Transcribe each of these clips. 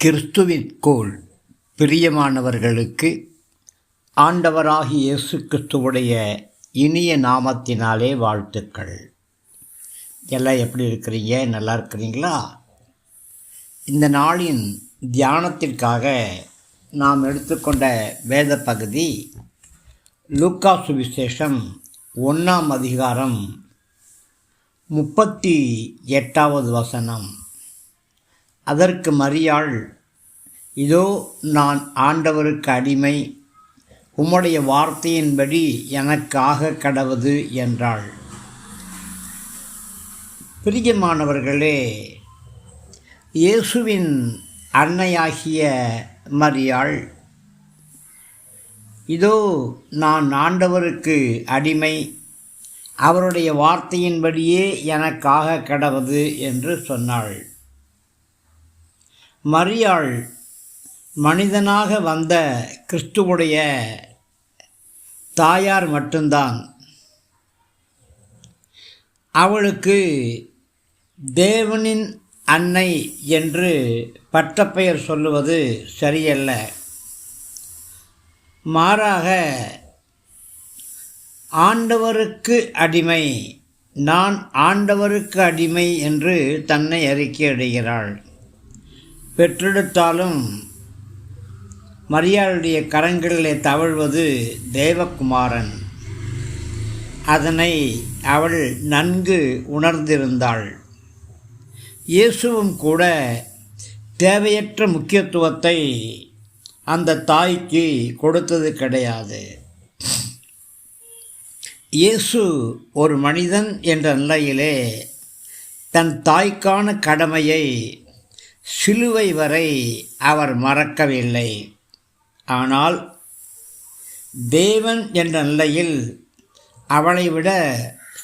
கிறிஸ்துவிற்குள் பிரியமானவர்களுக்கு ஆண்டவராகிய இயேசு கிறிஸ்துவுடைய இனிய நாமத்தினாலே வாழ்த்துக்கள். எல்லாம் எப்படி இருக்கிறீங்க? நல்லா இருக்கிறீங்களா? இந்த நாளின் தியானத்திற்காக நாம் எடுத்துக்கொண்ட வேத பகுதி லூக்கா சுவிசேஷம் 1ஆம் அதிகாரம் 38வது வசனம். அதற்கு மரியாள், இதோ நான் ஆண்டவருக்கு அடிமை, உம்முடைய வார்த்தையின்படி எனக்காக கடவது என்றாள். பிரியமானவர்களே, இயேசுவின் அன்னையாகிய மரியாள், இதோ நான் ஆண்டவருக்கு அடிமை, அவருடைய வார்த்தையின்படியே எனக்காக கடவது என்று சொன்னாள். மரியாள் மனிதனாக வந்த கிறிஸ்துவுடைய தாயார் மட்டும்தான். அவளுக்கு தேவனின் அன்னை என்று பட்டப்பெயர் சொல்லுவது சரியல்ல. மாறாக ஆண்டவருக்கு அடிமை, நான் ஆண்டவருக்கு அடிமை என்று தன்னை அறிக்கையிடுகிறாள். பெற்றெடுத்தாலும் மரியாளுடைய கரங்களிலே தவழ்வது தேவகுமாரன். அதனை அவள் நன்கு உணர்ந்திருந்தாள். இயேசுவும் கூட தேவையற்ற முக்கியத்துவத்தை அந்த தாய்க்கு கொடுத்தது கிடையாது. இயேசு ஒரு மனிதன் என்ற நிலையிலே தன் தாய்க்கான கடமையை சிலுவை வரை அவர் மறக்கவில்லை. ஆனால் தேவன் என்ற நிலையில் அவளை விட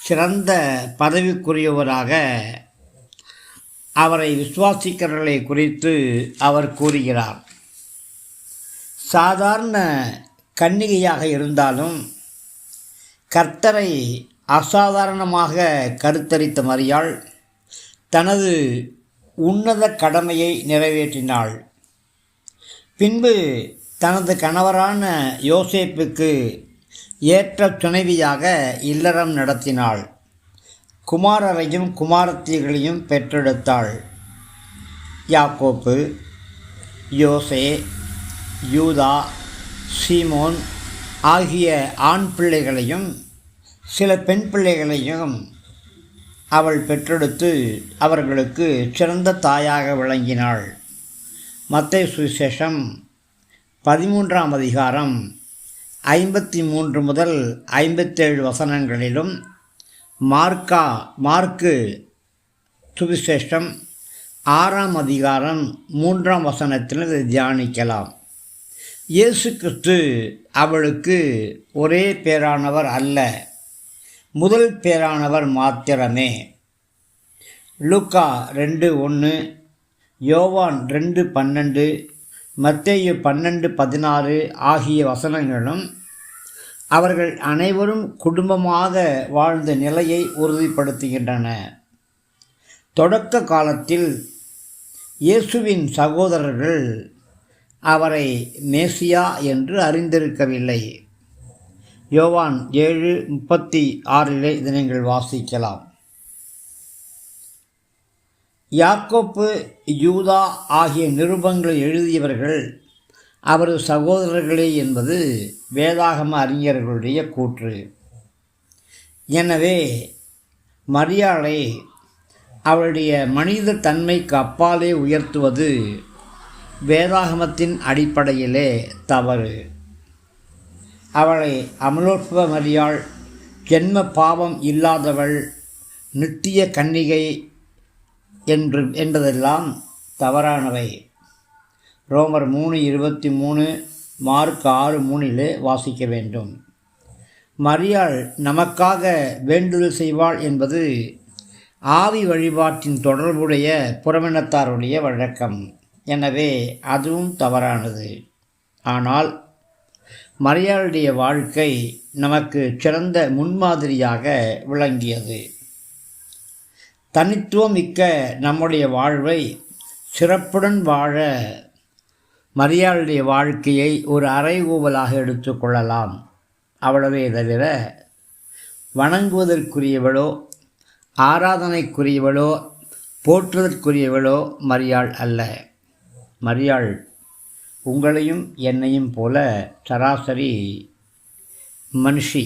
சிறந்த பதவிக்குரியவராக அவரை விசுவாசிக்கிறவர்களை குறித்து அவர் கூறுகிறார். சாதாரண கன்னிகையாக இருந்தாலும் கர்த்தரை அசாதாரணமாக கருத்தரித்த மரியாள் தனது உன்னத கடமையை நிறைவேற்றினாள். பின்பு தனது கணவரான யோசேப்புக்கு ஏற்ற துணைவியாக இல்லறம் நடத்தினாள். குமாரரையும் குமாரத்திகளையும் பெற்றெடுத்தாள். யாக்கோப்பு, யோசே, யூதா, சீமோன் ஆகிய ஆண் பிள்ளைகளையும் சில பெண் பிள்ளைகளையும் அவள் பெற்றெடுத்து அவர்களுக்கு சிறந்த தாயாக விளங்கினாள். மத்தேயு சுவிசேஷம் 13ஆம் அதிகாரம் 53 முதல் 57 வசனங்களிலும், மார்க்கு சுவிசேஷம் 6ஆம் அதிகாரம் 3ஆம் வசனத்திலும் இதை தியானிக்கலாம். இயேசு கிறிஸ்து அவளுக்கு ஒரே பேரானவர் அல்ல, முதல் பேரானவர் மாத்திரமே. லூக்கா 2:1, யோவான் 2:12, மத்தேயு 12:16 ஆகிய வசனங்களும் அவர்கள் அனைவரும் குடும்பமாக வாழ்ந்த நிலையை உறுதிப்படுத்துகின்றன. தொடக்க காலத்தில் இயேசுவின் சகோதரர்கள் அவரை மேசியா என்று அறிந்திருக்கவில்லை. யோவான் 7:36 இதை நீங்கள் வாசிக்கலாம். யாக்கோப்பு, யூதா ஆகிய நிருபங்களை எழுதியவர்கள் அவரது சகோதரர்களே என்பது வேதாகம அறிஞர்களுடைய கூற்று. எனவே மரியாளை அவளுடைய மனித தன்மைக்கு அப்பாலே உயர்த்துவது வேதாகமத்தின் அடிப்படையிலே தவறு. அவளை அமலோற்ப மரியாள், ஜென்ம பாவம் இல்லாதவள், நித்திய கன்னிகை என்பதெல்லாம் தவறானவை. ரோமர் 3:23, மார்க் 6:3 வாசிக்க வேண்டும். மரியாள் நமக்காக வேண்டுதல் செய்வாள் என்பது ஆவி வழிபாட்டின் தொடர்புடைய புறமினத்தாருடைய வழக்கம். எனவே அதுவும் தவறானது. ஆனால் மரியாளுடைய வாழ்க்கை நமக்கு சிறந்த முன்மாதிரியாக விளங்கியது. தனித்துவம் மிக்க நம்முடைய வாழ்வை சிறப்புடன் வாழ மரியாளுடைய வாழ்க்கையை ஒரு அறைகூவலாக எடுத்துக்கொள்ளலாம். அவ்வளவே தவிர வணங்குவதற்குரியவளோ ஆராதனைக்குரியவளோ போற்றுவதற்குரியவளோ மரியாள் அல்ல. மரியாள் உங்களையும் என்னையும் போல சராசரி மனுஷி,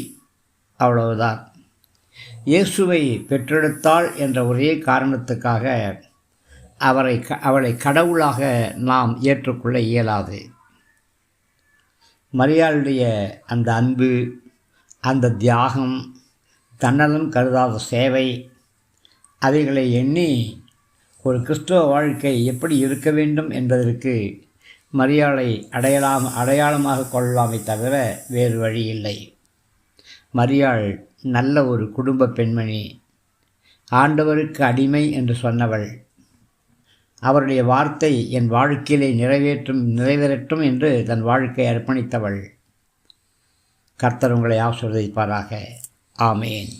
அவ்வளவுதான். இயேசுவை பெற்றெடுத்தாள் என்ற ஒரே காரணத்துக்காக அவளை கடவுளாக நாம் ஏற்றுக்கொள்ள இயலாது. மரியாளுடைய அந்த அன்பு, அந்த தியாகம், தன்னலம் கருதாத சேவை, அவைகளை எண்ணி ஒரு கிறிஸ்தவ வாழ்க்கை எப்படி இருக்க வேண்டும் என்பதற்கு மரியாளை அடையாளமாக கொள்ளலாமே தவிர வேறு வழி இல்லை. மரியாள் நல்ல ஒரு குடும்ப பெண்மணி, ஆண்டவருக்கு அடிமை என்று சொன்னவள். அவருடைய வார்த்தை என் வாழ்க்கையிலே நிறைவேறட்டும் என்று தன் வாழ்க்கையை அர்ப்பணித்தவள். கர்த்தர் உங்களை ஆசீர்வதிப்பாராக. ஆமேன்.